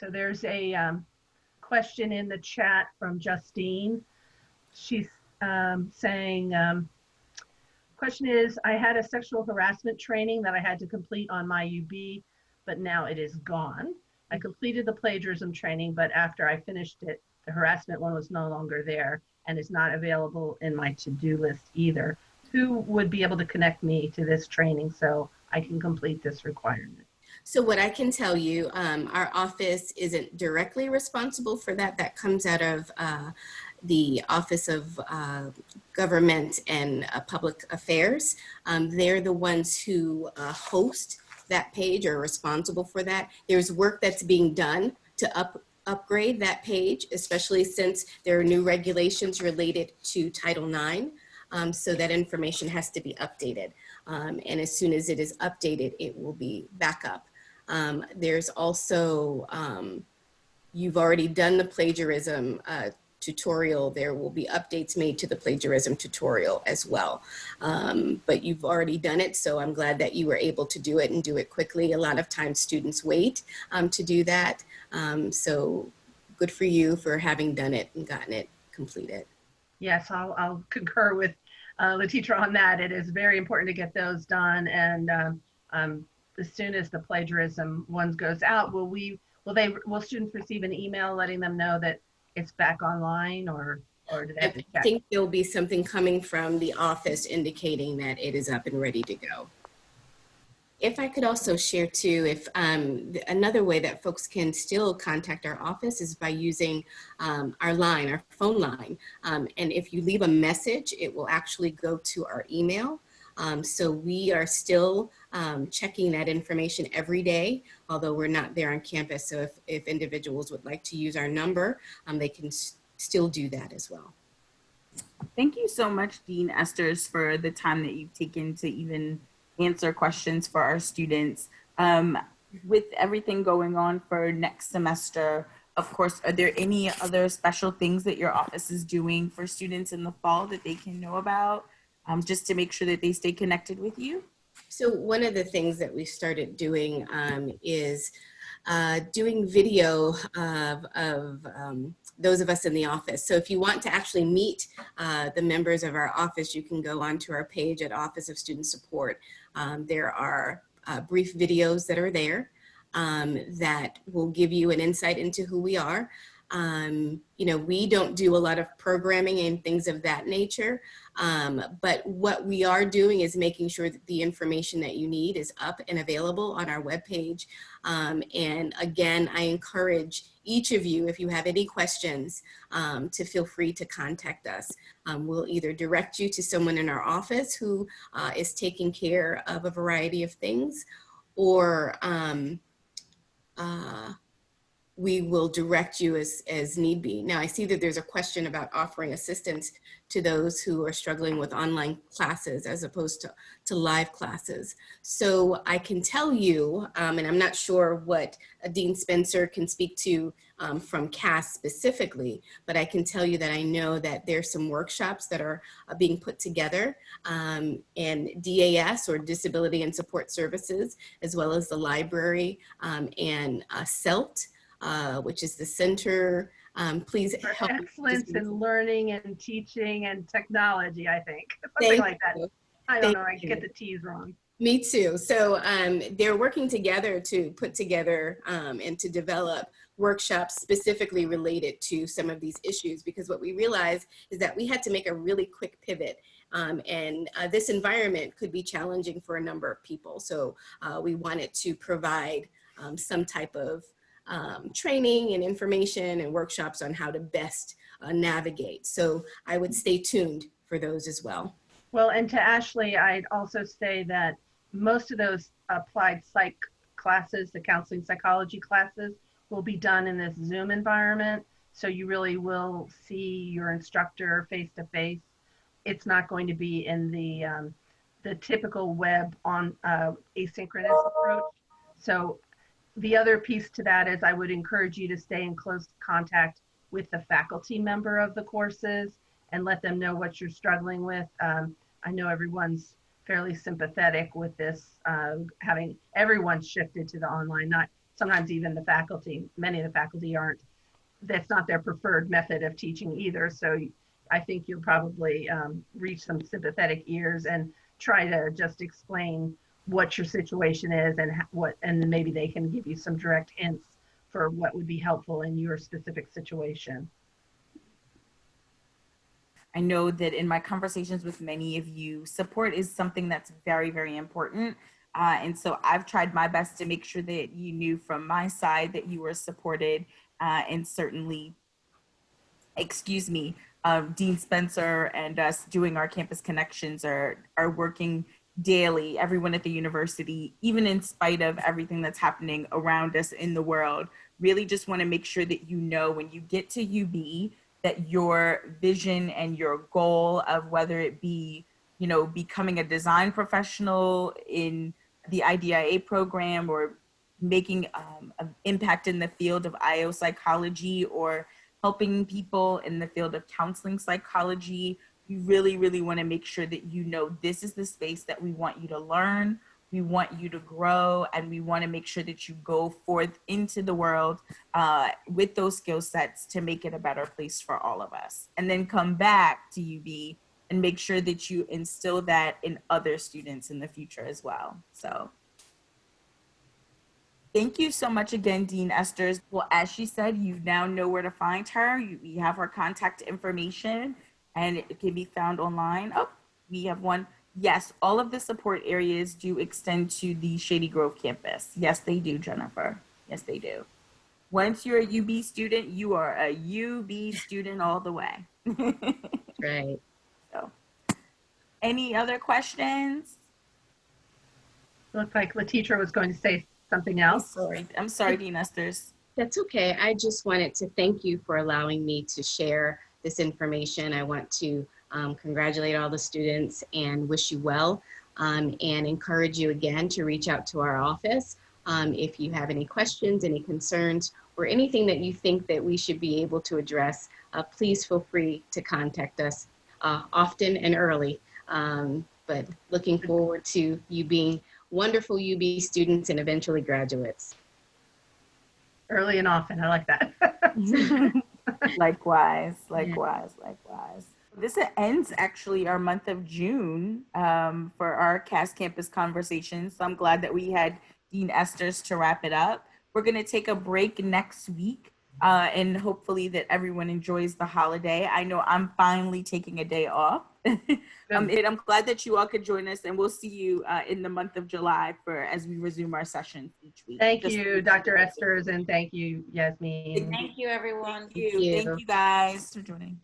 So there's a question in the chat from Justine. She's saying, question is, I had a sexual harassment training that I had to complete on my UB, but now it is gone. I completed the plagiarism training, but after I finished it, the harassment one was no longer there and is not available in my to-do list either. Who would be able to connect me to this training so I can complete this requirement? So what I can tell you, our office isn't directly responsible for that. That comes out of the Office of Government and Public Affairs. They're the ones who host that page, or are responsible for that. There's work that's being done to upgrade that page, especially since there are new regulations related to Title IX. So that information has to be updated. And as soon as it is updated, it will be back up. There's also, you've already done the plagiarism tutorial. There will be updates made to the plagiarism tutorial as well. But you've already done it, so I'm glad that you were able to do it and do it quickly. A lot of times students wait to do that. So good for you for having done it and gotten it completed. Yes, I'll concur with Llatetra on that. It is very important to get those done, and as soon as the plagiarism ones goes out, will students receive an email letting them know that it's back online, or do they have to check? I think there'll be something coming from the office indicating that it is up and ready to go. If I could also share too, if another way that folks can still contact our office is by using our line, our phone line. And if you leave a message, it will actually go to our email. So we are still checking that information every day, although we're not there on campus. So if individuals would like to use our number, they can still do that as well. Thank you so much, Dean Esters, for the time that you've taken to even answer questions for our students. With everything going on for next semester, of course, are there any other special things that your office is doing for students in the fall that they can know about, just to make sure that they stay connected with you? So one of the things that we started doing is doing video of those of us in the office. So if you want to actually meet the members of our office, you can go onto our page at Office of Student Support. There are brief videos that are there that will give you an insight into who we are. You know, we don't do a lot of programming and things of that nature, but what we are doing is making sure that the information that you need is up and available on our webpage. And again, I encourage each of you, if you have any questions, to feel free to contact us. We'll either direct you to someone in our office who is taking care of a variety of things, or we will direct you as need be. Now, I see that there's a question about offering assistance to those who are struggling with online classes as opposed to live classes. So I can tell you, and I'm not sure what Dean Spencer can speak to from CAS specifically, but I can tell you that I know that there's some workshops that are being put together, and DAS, or Disability and Support Services, as well as the library and CELT, which is the Center, please For help. excellence in learning and teaching and technology, I think. Something like that. I don't know, I get the T's wrong. Me too. So they're working together to put together and to develop workshops specifically related to some of these issues, because what we realized is that we had to make a really quick pivot. And this environment could be challenging for a number of people. So we wanted to provide some type of training and information and workshops on how to best navigate. So I would stay tuned for those as well. Well, and to Ashley, I'd also say that most of those applied psych classes, the counseling psychology classes, will be done in this Zoom environment. So you really will see your instructor face to face. It's not going to be in the typical web on asynchronous approach. So the other piece to that is I would encourage you to stay in close contact with the faculty member of the courses and let them know what you're struggling with. I know everyone's fairly sympathetic with this, having everyone shifted to the online, not sometimes even the faculty, many of the faculty aren't, that's not their preferred method of teaching either. So I think you'll probably reach some sympathetic ears and try to just explain what your situation is and and maybe they can give you some direct hints for what would be helpful in your specific situation. I know that in my conversations with many of you, support is something that's very, very important. And so I've tried my best to make sure that you knew from my side that you were supported, and certainly, Dean Spencer and us doing our campus connections are working daily, everyone at the university, even in spite of everything that's happening around us in the world. Really just want to make sure that you know when you get to UB that your vision and your goal of whether it be, you know, becoming a design professional in the IDIA program or making an impact in the field of IO psychology or helping people in the field of counseling psychology, we really, really want to make sure that you know this is the space that we want you to learn, we want you to grow, and we want to make sure that you go forth into the world with those skill sets to make it a better place for all of us. And then come back to UB and make sure that you instill that in other students in the future as well. So thank you so much again, Dean Esters. Well, as she said, you now know where to find her. We have her contact information and it can be found online. Oh, we have one. Yes, all of the support areas do extend to the Shady Grove campus. Yes, they do, Jennifer. Yes, they do. Once you're a UB student, you are a UB student all the way. Right. So, any other questions? Looked like Llatetra was going to say something else. I'm sorry, Dean Esters. That's okay. I just wanted to thank you for allowing me to share this information. I want to congratulate all the students and wish you well, and encourage you again to reach out to our office if you have any questions, any concerns, or anything that you think that we should be able to address. Please feel free to contact us often and early. But looking forward to you being wonderful UB students and eventually graduates. Early and often, I like that. Likewise. This ends actually our month of June for our CAS campus conversations. So I'm glad that we had Dean Esters to wrap it up. We're going to take a break next week and hopefully that everyone enjoys the holiday. I know I'm finally taking a day off. I'm glad that you all could join us, and we'll see you in the month of July as we resume our sessions each week. Thank you, Dr. Esters, and thank you, Yasmin. Thank you, everyone. Thank you guys for joining.